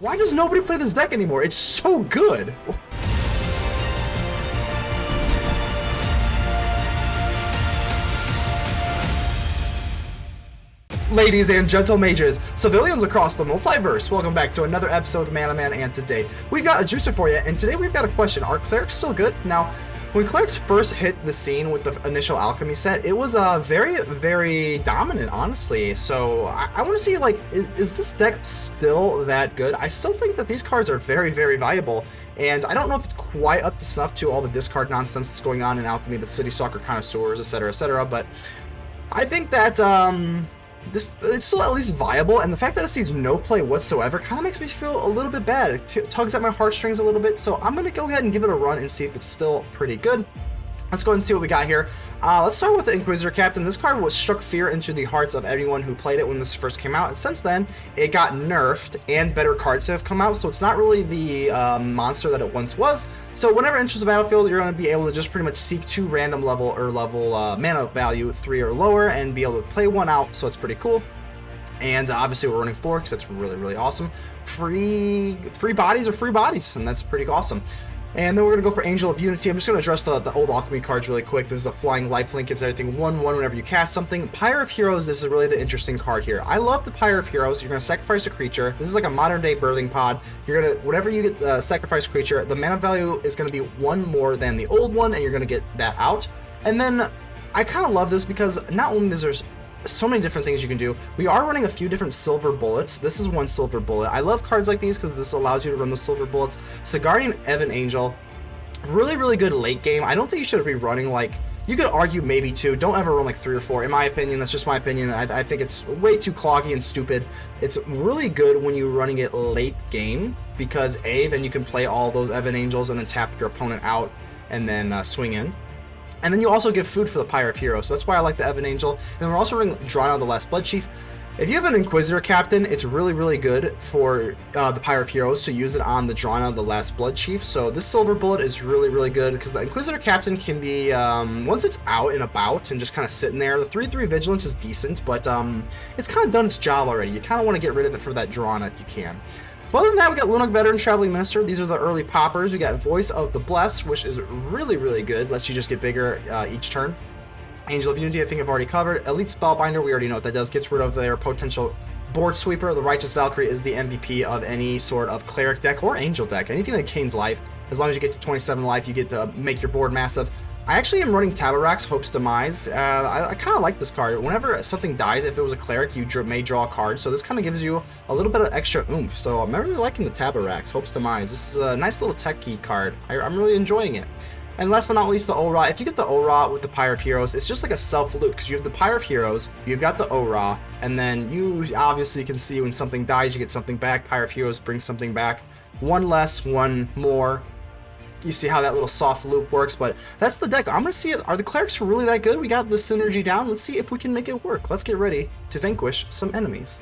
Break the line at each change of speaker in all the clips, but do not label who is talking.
Why does nobody play this deck anymore? It's so good. Ladies and gentle mages, civilians across the multiverse, welcome back to another episode of Man Man, and today we've got a juicer for you, and today we've got a question. Are clerics still good? Now, when clerics first hit the scene with the initial alchemy set, it was very dominant, honestly. So I want to see, like, is this deck still that good? I still think that these cards are very valuable, and I don't know if it's quite up to snuff to all the discard nonsense that's going on in alchemy, the city soccer connoisseurs, etc, but I think that it's still at least viable, and the fact that it sees no play whatsoever kind of makes me feel a little bit bad. It tugs at my heartstrings a little bit, so I'm going to go ahead and give it a run and see if it's still pretty good. Let's go ahead and see what we got here. Let's start with the Inquisitor Captain. This card was struck fear into the hearts of anyone who played it when this first came out, and since then, it got nerfed, and better cards have come out, so it's not really the monster that it once was. So whenever it enters the battlefield, you're going to be able to just pretty much seek 2 random level mana value 3 or lower, and be able to play 1 out, so it's pretty cool. And obviously we're running 4, because that's really awesome. Free bodies are free bodies, and that's pretty awesome. And then we're going to go for Angel of Unity. I'm just going to address the old Alchemy cards really quick. This is a flying lifelink, gives everything 1/1 whenever you cast something. Pyre of Heroes, this is really the interesting card here. I love the Pyre of Heroes. You're going to sacrifice a creature. This is like a modern day birthing pod. You're going to, whenever you get sacrifice creature, the mana value is going to be 1 more than the old one, and you're going to get that out. And then I kind of love this because not only is there so many different things you can do. We are running a few different silver bullets. This is 1 silver bullet. I love cards like these because this allows you to run the silver bullets. Sigardian Evangel, really good late game. I don't think you should be running, like, you could argue maybe 2. Don't ever run like 3 or 4. In my opinion, that's just my opinion. I think it's way too cloggy and stupid. It's really good when you're running it late game because then you can play all those Evangels and then tap your opponent out and then swing in. And then you also give food for the Pyre of Heroes, so that's why I like the Evangel. And we're also running Drana, the last Bloodchief. If you have an Inquisitor Captain, it's really good for the Pyre of Heroes to use it on the Drana, the last Bloodchief. So this silver bullet is really good because the Inquisitor Captain can be, once it's out and about and just kind of sitting there, the 3/3 Vigilance is decent, but it's kind of done its job already. You kind of want to get rid of it for that Drana if you can. Well, other than that, we got Lunarch Veteran, Traveling Minister. These are the early poppers. We got Voice of the Blessed, which is really good. Lets you just get bigger each turn. Angel of Unity, I think I've already covered. Elite Spellbinder, we already know what that does. Gets rid of their potential board sweeper. The Righteous Valkyrie is the MVP of any sort of cleric deck or angel deck. Anything that gains life. As long as you get to 27 life, you get to make your board massive. I actually am running Taborax, Hope's Demise. I kind of like this card. Whenever something dies, if it was a cleric, you may draw a card. So this kind of gives you a little bit of extra oomph. So I'm really liking the Taborax, Hope's Demise. This is a nice little tech key card. I'm really enjoying it. And last but not least, the Orah. If you get the Orah with the Pyre of Heroes, it's just like a self-loop, because you have the Pyre of Heroes, you've got the Orah, and then you obviously can see when something dies, you get something back. Pyre of Heroes brings something back. 1 less, 1 more. You see how that little soft loop works, but that's the deck. I'm going to see, are the clerics really that good? We got the synergy down. Let's see if we can make it work. Let's get ready to vanquish some enemies.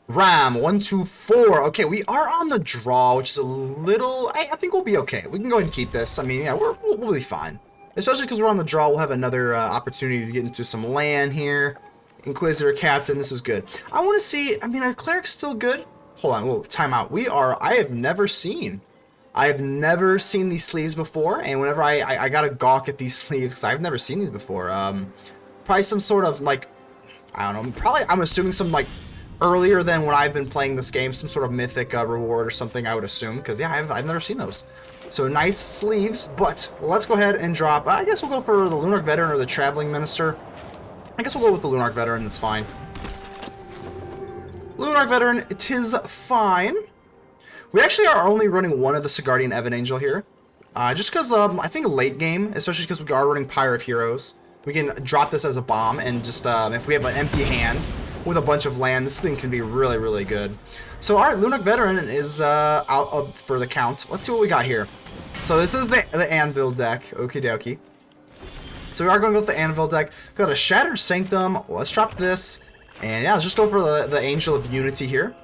Ram, 1, 2, 4. Okay, we are on the draw, which is a little... I think we'll be okay. We can go ahead and keep this. I mean, yeah, we'll be fine. Especially because we're on the draw, we'll have another opportunity to get into some land here. Inquisitor Captain, this is good. I want to see... I mean, are clerics still good? Hold on, whoa, time out. I have never seen these sleeves before, and whenever I gotta gawk at these sleeves, because I've never seen these before. Probably some sort of, like... I don't know, probably, I'm assuming some, like... earlier than when I've been playing this game, some sort of mythic reward or something, I would assume, because yeah, I've never seen those. So nice sleeves, but let's go ahead and drop. I guess we'll go for the Lunarch Veteran or the Traveling Minister. I guess we'll go with the Lunarch Veteran, that's fine. Lunarch Veteran, it is fine. We actually are only running 1 of the Sigardian Evangel here. Just because I think late game, especially because we are running Pyre of Heroes, we can drop this as a bomb, and just if we have an empty hand with a bunch of land, this thing can be really good. So alright, Lunarch Veteran is out for the count. Let's see what we got here. So this is the Anvil deck, okie dokie. So we are going to go with the Anvil deck. Got a Shattered Sanctum. Let's drop this. And yeah, let's just go for the Angel of Unity here.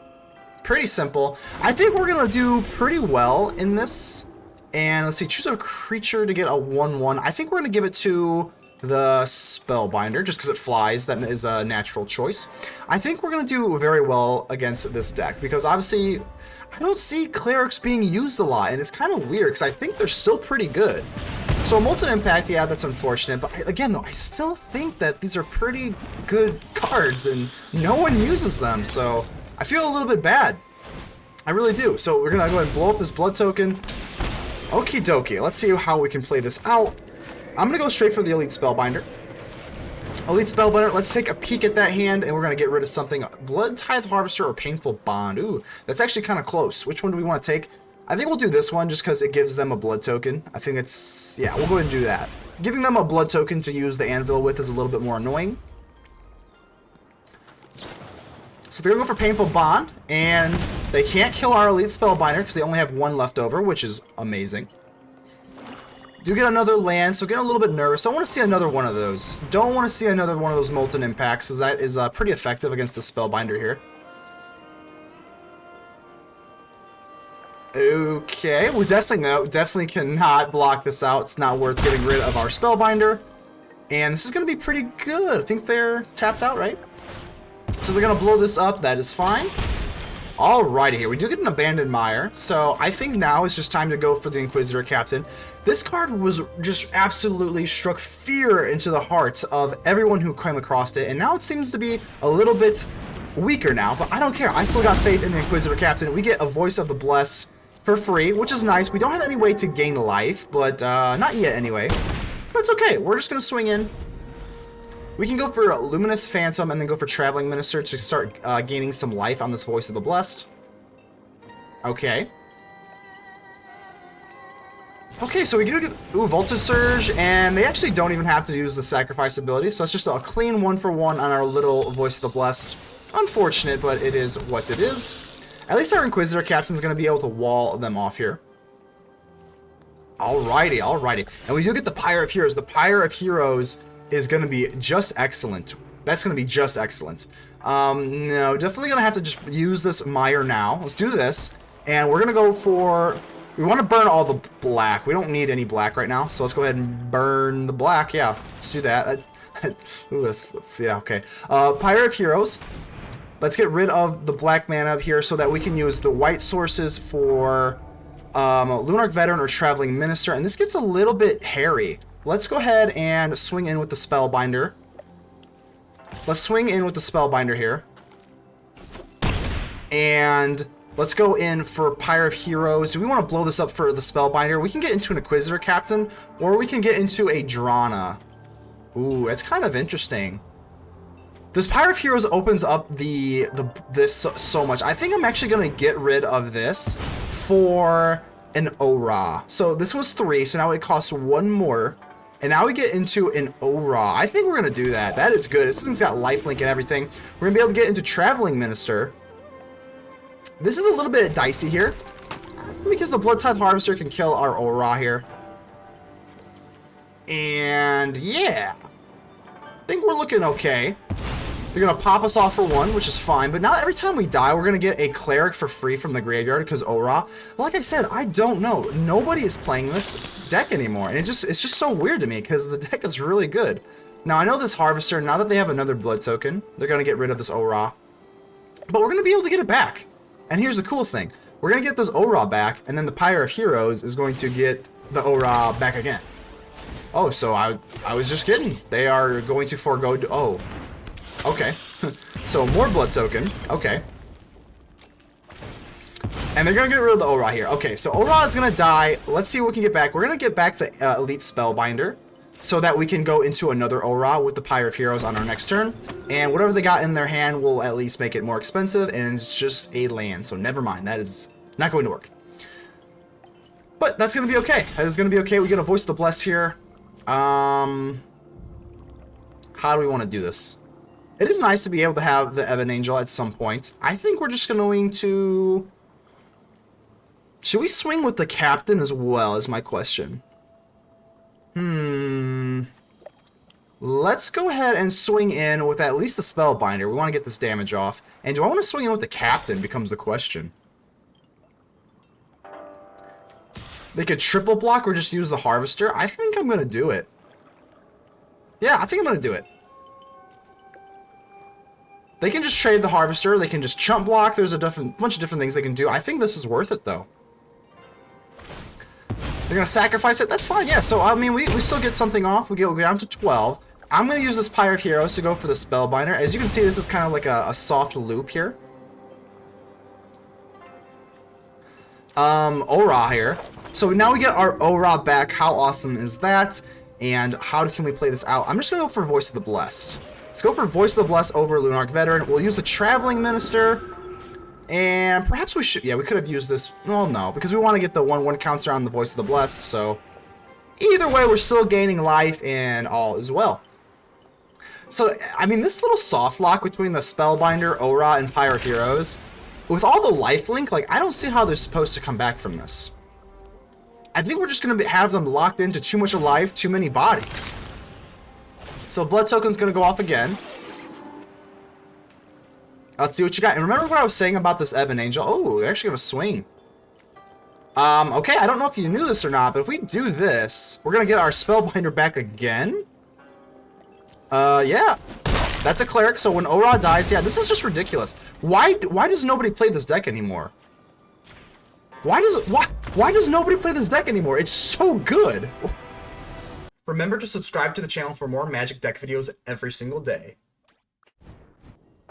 Pretty simple. I think we're going to do pretty well in this. And let's see, choose a creature to get a 1/1. I think we're going to give it to the Spellbinder, just because it flies. That is a natural choice. I think we're going to do very well against this deck, because obviously I don't see Clerics being used a lot, and it's kind of weird, because I think they're still pretty good. So a Molten Impact, yeah, that's unfortunate, but again, though, I still think that these are pretty good cards, and no one uses them, so I feel a little bit bad. I really do. So we're going to go ahead and blow up this blood token. Okie dokie, let's see how we can play this out. I'm going to go straight for the Elite Spellbinder. Elite Spellbinder, let's take a peek at that hand, and we're going to get rid of something. Blood Tithe Harvester or Painful Bond. Ooh, that's actually kind of close. Which one do we want to take? I think we'll do this one just because it gives them a blood token. I think it's... yeah, we'll go ahead and do that. Giving them a blood token to use the anvil with is a little bit more annoying. So they're going to go for Painful Bond, and they can't kill our Elite Spellbinder because they only have one left over, which is amazing. Do get another land, so getting a little bit nervous. Don't want to see another one of those. Don't want to see another one of those Molten Impacts, because that is pretty effective against the Spellbinder here. Okay, we definitely cannot block this out. It's not worth getting rid of our Spellbinder. And this is going to be pretty good. I think they're tapped out, right? So they're going to blow this up. That is fine. Alrighty here. We do get an Abandoned Mire. So I think now it's just time to go for the Inquisitor Captain. This card was just absolutely struck fear into the hearts of everyone who came across it. And now it seems to be a little bit weaker now. But I don't care. I still got faith in the Inquisitor Captain. We get a Voice of the Blessed for free, which is nice. We don't have any way to gain life, but not yet anyway. But it's okay. We're just going to swing in. We can go for Luminous Phantom and then go for Traveling Minister to start gaining some life on this Voice of the Blessed. Okay. Okay, so we do get Voltage Surge, and they actually don't even have to use the Sacrifice ability, so it's just a clean 1-for-1 on our little Voice of the Blessed. Unfortunate, but it is what it is. At least our Inquisitor Captain is going to be able to wall them off here. Alrighty, alrighty. And we do get the Pyre of Heroes. The Pyre of Heroes is going to be just excellent. That's going to be just excellent. No, definitely going to have to just use this Mire now. Let's do this. And we're going to go for... we want to burn all the black. We don't need any black right now. So let's go ahead and burn the black. Yeah, let's do that. Ooh, yeah, okay. Pyre of Heroes. Let's get rid of the black mana up here so that we can use the white sources for Lunarch Veteran or Traveling Minister. And this gets a little bit hairy. Let's go ahead and swing in with the Spellbinder. Let's swing in with the Spellbinder here. And let's go in for Pyre of Heroes. Do we want to blow this up for the Spellbinder? We can get into an Inquisitor Captain, or we can get into a Drana. Ooh, that's kind of interesting. This Pyre of Heroes opens up this so much. I think I'm actually going to get rid of this for an Orah. So this was 3, so now it costs 1 more. And now we get into an Orah. I think we're going to do that. That is good. This thing's got lifelink and everything. We're going to be able to get into Traveling Minister. This is a little bit dicey here, because the Blood Tithe Harvester can kill our Orah here. And yeah, I think we're looking okay. They're going to pop us off for 1, which is fine. But now every time we die, we're going to get a Cleric for free from the graveyard because Orah. Like I said, I don't know. Nobody is playing this deck anymore. And it's just so weird to me because the deck is really good. Now, I know this Harvester, now that they have another blood token, they're going to get rid of this Orah. But we're going to be able to get it back. And here's the cool thing. We're going to get this Orah back, and then the Pyre of Heroes is going to get the Orah back again. Oh, so I was just kidding. They are going to forego... oh. Okay. So more blood token. Okay. And they're going to get rid of the Orah here. Okay, so Orah is going to die. Let's see what we can get back. We're going to get back the Elite Spellbinder so that we can go into another Orah with the Pyre of Heroes on our next turn. And whatever they got in their hand will at least make it more expensive, and it's just a land, so never mind. That is not going to work. But that's going to be okay. That is going to be okay. We get a Voice of the Blessed here. How do we want to do this? It is nice to be able to have the Evangel at some point. I think we're just going to... should we swing with the Captain as well, is my question. Let's go ahead and swing in with at least the Spellbinder. We want to get this damage off. And do I want to swing in with the Captain becomes the question. They could triple block or just use the Harvester. I think I'm going to do it. Yeah, I think I'm going to do it. They can just trade the Harvester. They can just chump block. There's a bunch of different things they can do. I think this is worth it, though. They're going to sacrifice it. That's fine, yeah. So, I mean, we still get something off. We go down to 12. I'm going to use this Pyre of Heroes to go for the Spellbinder. As you can see, this is kind of like a soft loop here. Orah here. So now we get our Orah back. How awesome is that? And how can we play this out? I'm just going to go for Voice of the Blessed. Let's go for Voice of the Blessed over Lunarch Veteran. We'll use the Traveling Minister. And perhaps we should... Yeah, we could have used this... Well, no, because we want to get the 1/1 counter on the Voice of the Blessed. So either way, we're still gaining life and all as well. So, I mean, this little soft lock between the Spellbinder, Orah, and Pyre of Heroes, with all the life link, like, I don't see how they're supposed to come back from this. I think we're just going to have them locked into too much life, too many bodies. So Blood Token's going to go off again. Let's see what you got. And remember what I was saying about this Evangel? Oh, they're actually going to swing. Okay, I don't know if you knew this or not, but if we do this, we're going to get our Spellbinder back again. Yeah. That's a cleric, so when Orah dies, yeah, this is just ridiculous. Why does nobody play this deck anymore? Why does nobody play this deck anymore? It's so good. Remember to subscribe to the channel for more Magic deck videos every single day.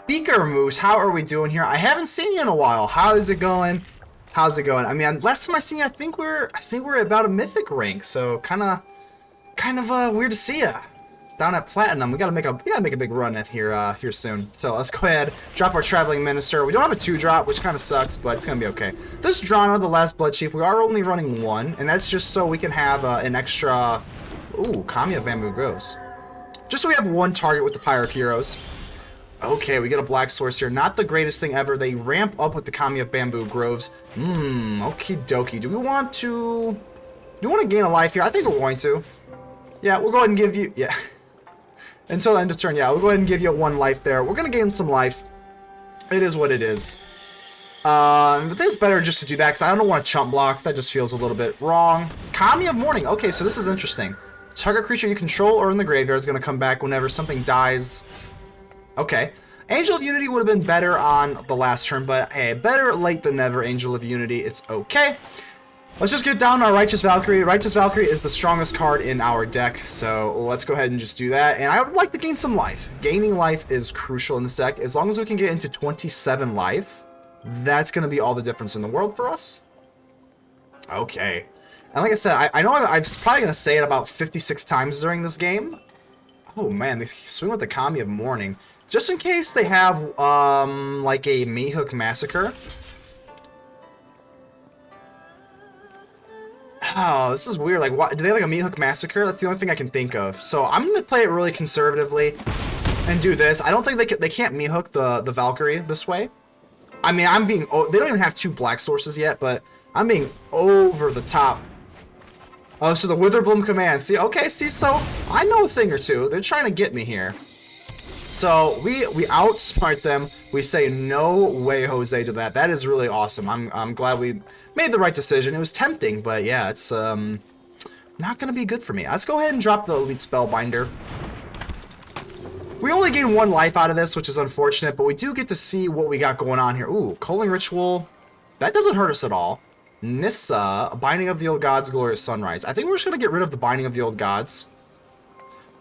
Beaker Moose, how are we doing here? I haven't seen you in a while. How is it going? How's it going? I mean, last time I seen you, I think we're about a mythic rank, so kind of weird to see ya. Down at Platinum, we gotta make a big run at here soon. So let's go ahead, drop our Traveling Minister. We don't have a 2-drop, which kind of sucks, but it's gonna be okay. This Drana, the last Bloodchief, we are only running 1, and that's just so we can have an extra. Ooh, Kamigawa Bamboo Groves. Just so we have 1 target with the Pyre of Heroes. Okay, we get a Black Source here. Not the greatest thing ever. They ramp up with the Kamigawa Bamboo Groves. Okie dokie. Do we want to gain a life here? I think we're going to. Yeah, we'll go ahead and give you. Yeah. Until the end of turn, yeah, we'll go ahead and give you 1 life there. We're going to gain some life. It is what it is. But I think it's better just to do that, because I don't want to chump block. That just feels a little bit wrong. Kami of Morning. Okay, so this is interesting. Target creature you control or in the graveyard is going to come back whenever something dies. Okay. Angel of Unity would have been better on the last turn, but hey, better late than never, Angel of Unity. It's okay. Let's just get down our Righteous Valkyrie. Righteous Valkyrie is the strongest card in our deck, so let's go ahead and just do that. And I would like to gain some life. Gaining life is crucial in this deck. As long as we can get into 27 life, that's going to be all the difference in the world for us. Okay. And like I said, I know I'm probably going to say it about 56 times during this game. Oh man, they swing with the Kami of Morning. Just in case they have, like a Mihawk Massacre. Oh, this is weird. Like, what, do they have like a Mihawk Massacre? That's the only thing I can think of. So I'm going to play it really conservatively and do this. I don't think they can't Mihawk the Valkyrie this way. I mean, they don't even have 2 black sources yet, but I'm being over the top. Oh, so the Witherbloom command. See, okay, so I know a thing or two. They're trying to get me here. So we outsmart them. We say no way, Jose, to that. That is really awesome. I'm glad we made the right decision. It was tempting, but yeah, it's not gonna be good for me. Let's go ahead and drop the Elite Spellbinder. We only gain 1 life out of this, which is unfortunate, but we do get to see what we got going on here. Ooh, Culling Ritual. That doesn't hurt us at all. Nissa, Binding of the Old Gods, Glorious Sunrise. I think we're just gonna get rid of the Binding of the Old Gods.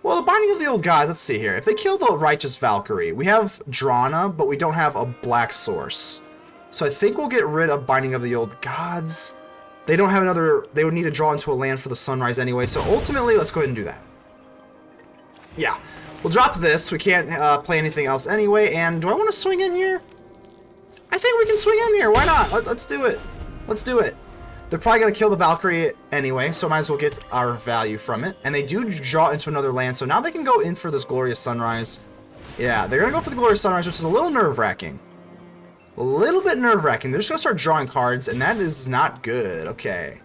Well, the Binding of the Old Gods, let's see here. If they kill the Righteous Valkyrie, we have Drana, but we don't have a black source. So I think we'll get rid of Binding of the Old Gods. They don't have another... They would need to draw into a land for the Sunrise anyway, so ultimately, let's go ahead and do that. Yeah. We'll drop this. We can't play anything else anyway, and do I want to swing in here? I think we can swing in here. Why not? Let's do it. Let's do it. They're probably going to kill the Valkyrie anyway, so might as well get our value from it. And they do draw into another land, so now they can go in for this Glorious Sunrise. Yeah, they're going to go for the Glorious Sunrise, which is a little nerve-wracking. A little bit nerve-wracking. They're just going to start drawing cards, and that is not good. Okay.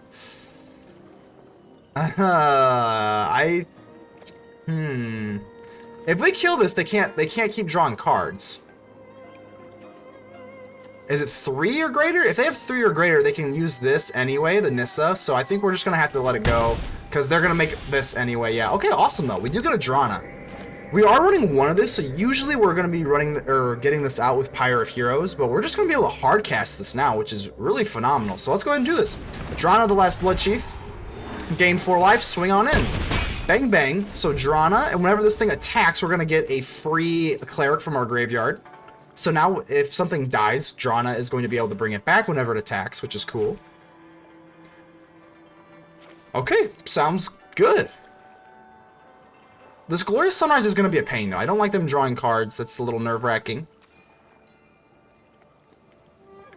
If we kill this, they can't keep drawing cards. Is it 3 or greater? If they have 3 or greater, they can use this anyway, the Nissa. So I think we're just going to have to let it go. Because they're going to make this anyway. Yeah, okay, awesome, though. We do get a Drana. We are running one of this, so usually we're going to be running or getting this out with Pyre of Heroes, but we're just going to be able to hard cast this now, which is really phenomenal. So let's go ahead and do this. Drana, the last Bloodchief. Gain 4 life, swing on in. Bang, bang. So Drana, and whenever this thing attacks, we're going to get a free Cleric from our graveyard. So now, if something dies, Drana is going to be able to bring it back whenever it attacks, which is cool. Okay, sounds good. This Glorious Sunrise is going to be a pain, though. I don't like them drawing cards. That's a little nerve-wracking.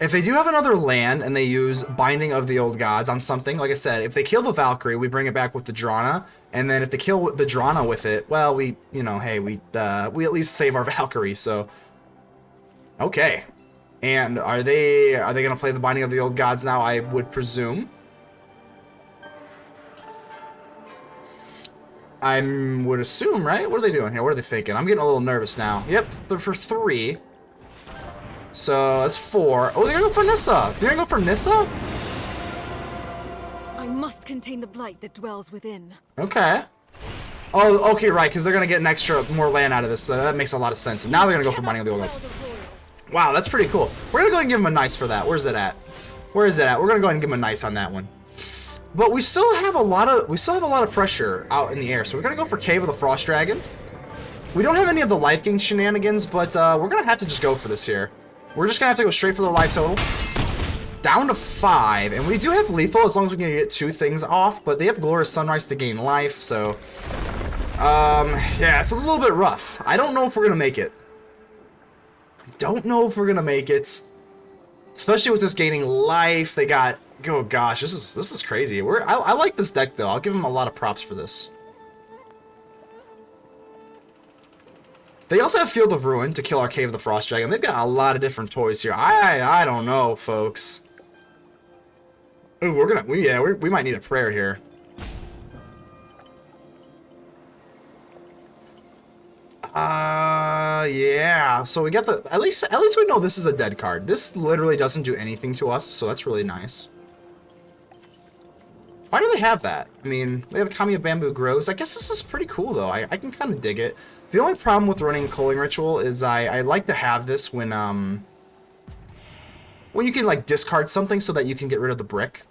If they do have another land and they use Binding of the Old Gods on something, like I said, if they kill the Valkyrie, we bring it back with the Drana. And then if they kill the Drana with it, well, we, you know, hey, we at least save our Valkyrie, so... Okay. And are they going to play the Binding of the Old Gods now, I would presume? I would assume, right? What are they doing here? What are they thinking? I'm getting a little nervous now. Yep, they're for 3. So that's 4. Oh, they're gonna go for Nissa. They're gonna go for Nissa?
I must contain the blight that dwells within.
Okay. Oh, okay, right, because they're gonna get an extra more land out of this. So that makes a lot of sense. So now they're gonna go for Binding of the Old Gods. Wow, that's pretty cool. We're gonna go ahead and give him a nice for that. Where's it at? Where is it at? We're gonna go ahead and give him a nice on that one. But we still have a lot of pressure out in the air. So we're gonna go for Cave of the Frost Dragon. We don't have any of the life gain shenanigans, but we're gonna have to just go for this here. We're just gonna have to go straight for the life total. Down to 5, and we do have lethal as long as we can get 2 things off. But they have Glorious Sunrise to gain life, so yeah, it's a little bit rough. I don't know if we're gonna make it. Especially with this gaining life, they got. Oh gosh, this is crazy. I like this deck though. I'll give them a lot of props for this. They also have Field of Ruin to kill our Cave of the Frost Dragon. They've got a lot of different toys here. I don't know, folks. Ooh, we might need a prayer here. Yeah. So we got the at least we know this is a dead card. This literally doesn't do anything to us, so that's really nice. Why do they have that? I mean, they have Kami of Bamboo Grows. I guess this is pretty cool, though. I can kind of dig it. The only problem with running Culling Ritual is I like to have this when you can, like, discard something so that you can get rid of the brick.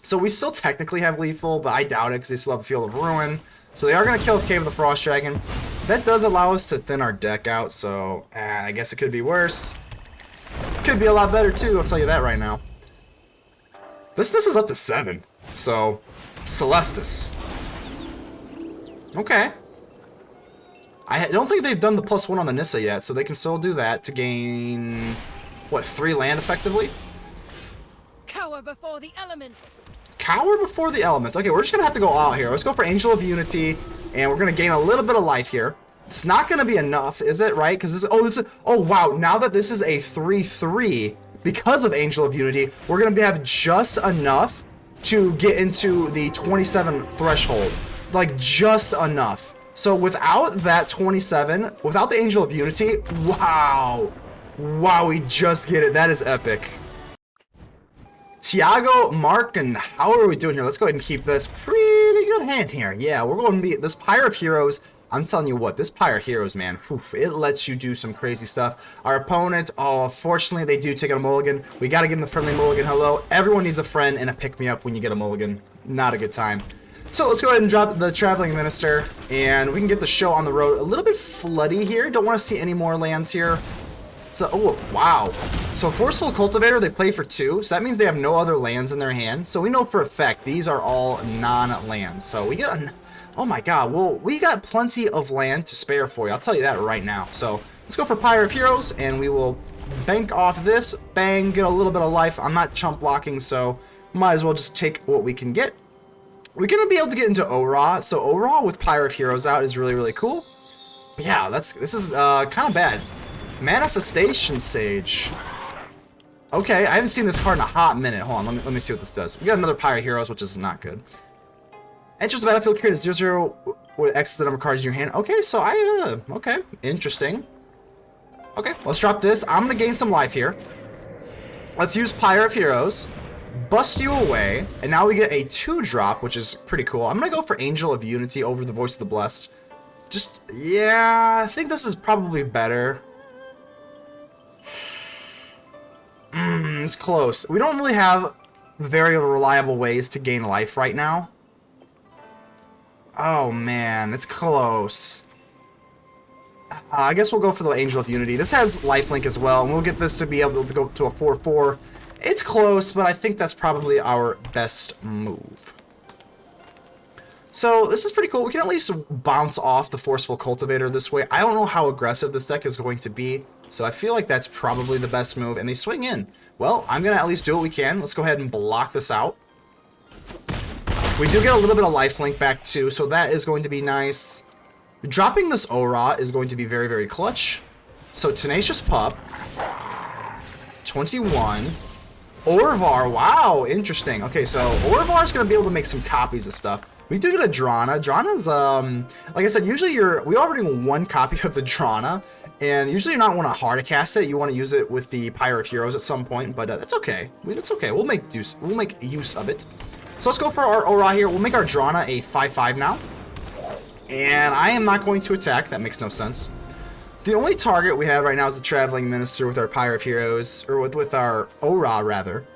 So we still technically have lethal, but I doubt it because they still have Field of Ruin. So they are going to kill Cave of the Frost Dragon. That does allow us to thin our deck out, so I guess it could be worse. Could be a lot better, too. I'll tell you that right now. This is up to 7. So, Celestis. Okay. I don't think they've done the +1 on the Nissa yet, so they can still do that to gain, what, 3 land effectively?
Cower before the elements.
Cower before the elements. Okay, we're just going to have to go out here. Let's go for Angel of Unity, and we're going to gain a little bit of life here. It's not going to be enough, is it, right? Because oh, wow, now that this is a 3/3, because of Angel of Unity, we're going to have just enough to get into the 27 threshold. Like, just enough. So without that 27, without the Angel of Unity, wow. Wow, we just get it. That is epic. Tiago, Mark, and how are we doing here? Let's go ahead and keep this pretty good hand here. Yeah, we're going to be this Pyre of Heroes. I'm telling you what, this Pyre of Heroes, man, oof, it lets you do some crazy stuff. Our opponent, oh, fortunately, they do take a mulligan. We got to give them the friendly mulligan hello. Everyone needs a friend and a pick-me-up when you get a mulligan. Not a good time. So let's go ahead and drop the Traveling Minister, and we can get the show on the road. A little bit floody here. Don't want to see any more lands here. So, oh, wow. So Forceful Cultivator, they play for 2, so that means they have no other lands in their hand. So we know for a fact these are all non-lands. So we get a... Oh my god, well, we got plenty of land to spare for you. I'll tell you that right now. So, let's go for Pyre of Heroes, and we will bank off this. Bang, get a little bit of life. I'm not chump blocking, so might as well just take what we can get. We're going to be able to get into Orah. So, Orah with Pyre of Heroes out is really, really cool. But yeah, this is kind of bad. Manifestation Sage. Okay, I haven't seen this card in a hot minute. Hold on, let me see what this does. We got another Pyre of Heroes, which is not good. Enters the battlefield, create a 0/0 with X the number of cards in your hand. Okay, so okay, interesting. Okay, let's drop this. I'm gonna gain some life here. Let's use Pyre of Heroes. bust you away, and now we get a 2-drop, which is pretty cool. I'm gonna go for Angel of Unity over the Voice of the Blessed. Just, yeah, I think this is probably better. It's close. We don't really have very reliable ways to gain life right now. Oh man, it's close. I guess we'll go for the Angel of Unity. This has lifelink as well, and we'll get this to be able to go to a 4/4. It's close, but I think that's probably our best move. So this is pretty cool. We can at least bounce off the Forceful Cultivator this way. I don't know how aggressive this deck is going to be, so I feel like that's probably the best move. And they swing in. Well, I'm going to at least do what we can. Let's go ahead and block this out. We do get a little bit of lifelink back too, so that is going to be nice. Dropping this Orah is going to be very, very clutch. So Tenacious Pup. 21. Orvar, wow, interesting. Okay, so Orvar is going to be able to make some copies of stuff. We do get a Drana. Drana's, like I said, usually we already own 1 copy of the Drana, and usually you not want to hard cast it. You want to use it with the Pyre of Heroes at some point, but that's okay. That's okay. We'll make use of it. So let's go for our Orah here. We'll make our Drana a 5/5 now, and I am not going to attack. That makes no sense. The only target we have right now is the Traveling Minister with our Pyre of Heroes, or with our Orah rather,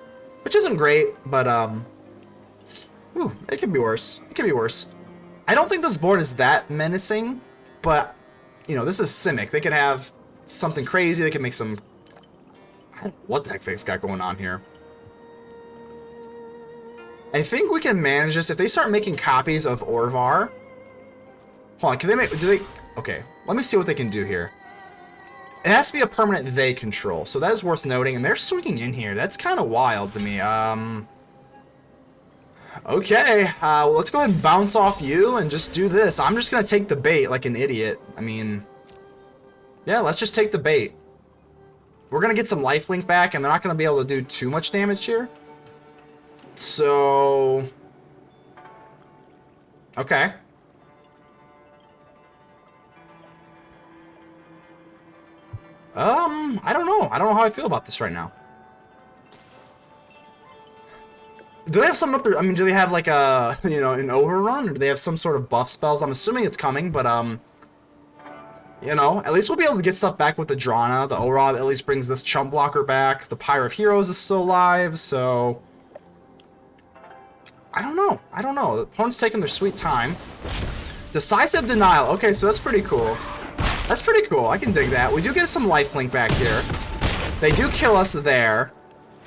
which isn't great, but ooh, it could be worse. It could be worse. I don't think this board is that menacing, but you know, this is Simic. They could have something crazy. They could make some. I don't know what the heck they've got going on here. I think we can manage this if they start making copies of Orvar. Hold on, can they make? Do they? Okay, let me see what they can do here. It has to be a permanent they control, so that is worth noting. And they're swinging in here. That's kind of wild to me. Okay, well, let's go ahead and bounce off you and just do this. I'm just gonna take the bait like an idiot. I mean, yeah, let's just take the bait. We're gonna get some lifelink back, and they're not gonna be able to do too much damage here. So, okay. I don't know. I don't know how I feel about this right now. Do they have some up there? I mean, do they have like a, you know, an overrun, or do they have some sort of buff spells? I'm assuming it's coming, but you know, at least we'll be able to get stuff back with the Drana. The Orah at least brings this chump blocker back. The Pyre of Heroes is still alive, so I don't know. I don't know. The opponent's taking their sweet time. Decisive Denial. Okay, so that's pretty cool. That's pretty cool. I can dig that. We do get some lifelink back here. They do kill us there.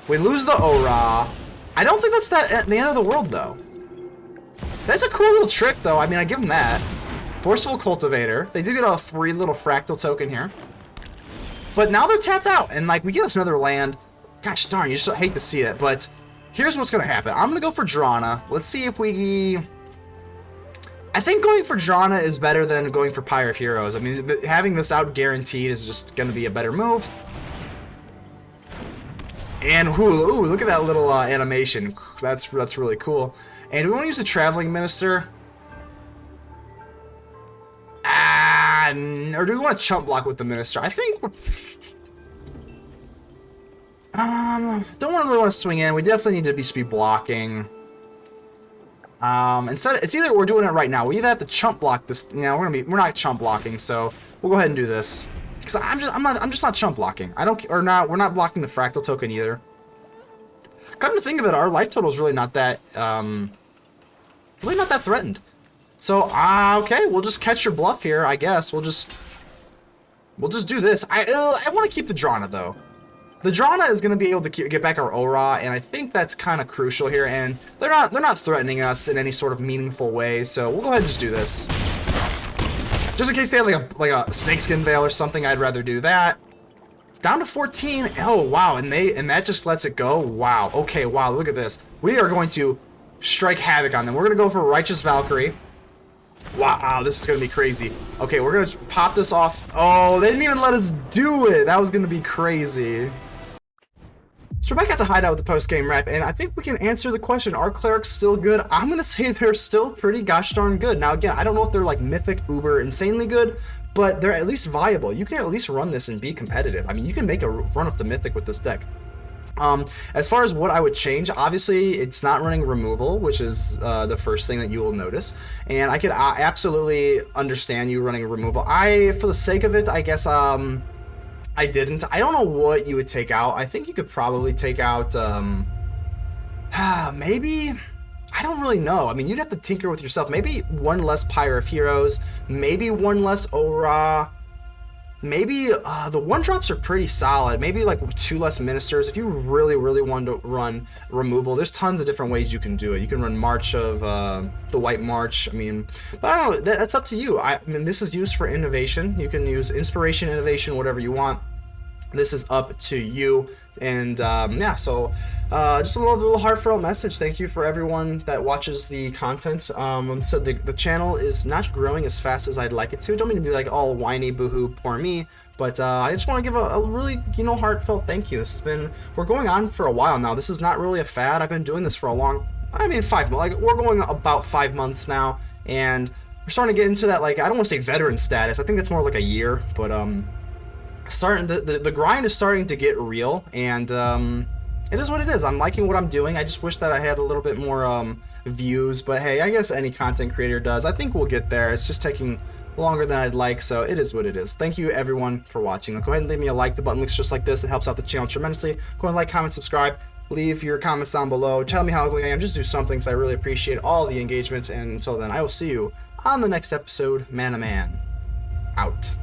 We lose the Orah. I don't think that's the end of the world, though. That's a cool little trick, though. I mean, I give them that. Forceful Cultivator. They do get a free little fractal token here. But now they're tapped out, and, like, we get another land. Gosh darn, you just hate to see it, but here's what's going to happen. I'm going to go for Drana. Let's see if we... I think going for Drana is better than going for Pyre of Heroes. I mean, having this out guaranteed is just going to be a better move. And ooh, look at that little animation. That's really cool. And do we want to use the Traveling Minister? Or do we want to chump block with the Minister? I think we're... don't really want to swing in. We definitely need to be speed blocking. Instead, it's either we're doing it right now. We either have to chump block this. No, we're not chump blocking, so we'll go ahead and do this. Because I'm just not chump blocking. We're not blocking the fractal token either. Come to think of it, our life total is really not that threatened. So okay, we'll just catch your bluff here, I guess. We'll just do this. I want to keep the Drana though. The Drana is going to be able to get back our Orah, and I think that's kind of crucial here. And they're not threatening us in any sort of meaningful way, so we'll go ahead and just do this. Just in case they have like a Snakeskin Veil or something, I'd rather do that. Down to 14. Oh wow, and that just lets it go. Wow. Okay. Wow. Look at this. We are going to strike havoc on them. We're going to go for Righteous Valkyrie. Wow, this is going to be crazy. Okay, we're going to pop this off. Oh, they didn't even let us do it. That was going to be crazy. So we're back at the hideout with the post-game rep, and I think we can answer the question, are clerics still good? I'm going to say they're still pretty gosh darn good. Now again, I don't know if they're like mythic, uber, insanely good, but they're at least viable. You can at least run this and be competitive. I mean, you can make a run up to mythic with this deck. As far as what I would change, obviously it's not running removal, which is the first thing that you will notice, and I could absolutely understand you running removal. For the sake of it, I guess I didn't. I don't know what you would take out. I think you could probably take out maybe, I don't really know. I mean, you'd have to tinker with yourself. Maybe one less Pyre of Heroes, maybe one less Orah. Maybe the one drops are pretty solid. Maybe like 2 less ministers. If you really, really want to run removal, there's tons of different ways you can do it. You can run March of the White March. I mean, but I don't know. That's up to you. I mean, this is used for innovation. You can use inspiration, innovation, whatever you want. This is up to you. And yeah, so just a little heartfelt message. Thank you for everyone that watches the content. So the channel is not growing as fast as I'd like it to. Don't mean to be like all whiny, boohoo, poor me, but I just want to give a really, heartfelt thank you. We're going on for a while now. This is not really a fad. I've been doing this for 5 months. Like, we're going about 5 months now, and we're starting to get into that, like, I don't want to say veteran status. I think that's more like a year, but the grind is starting to get real, and it is what it is. I'm liking what I'm doing. I just wish that I had a little bit more views, but hey, I guess any content creator does. I think we'll get there. It's just taking longer than I'd like, so it is what it is. Thank you everyone for watching. Go ahead and leave me a like. The button looks just like this. It helps out the channel tremendously. Go ahead and like, comment, subscribe. Leave your comments down below. Tell me how ugly I am. Just do something, because I really appreciate all the engagement. And until then, I will see you on the next episode. Man, out.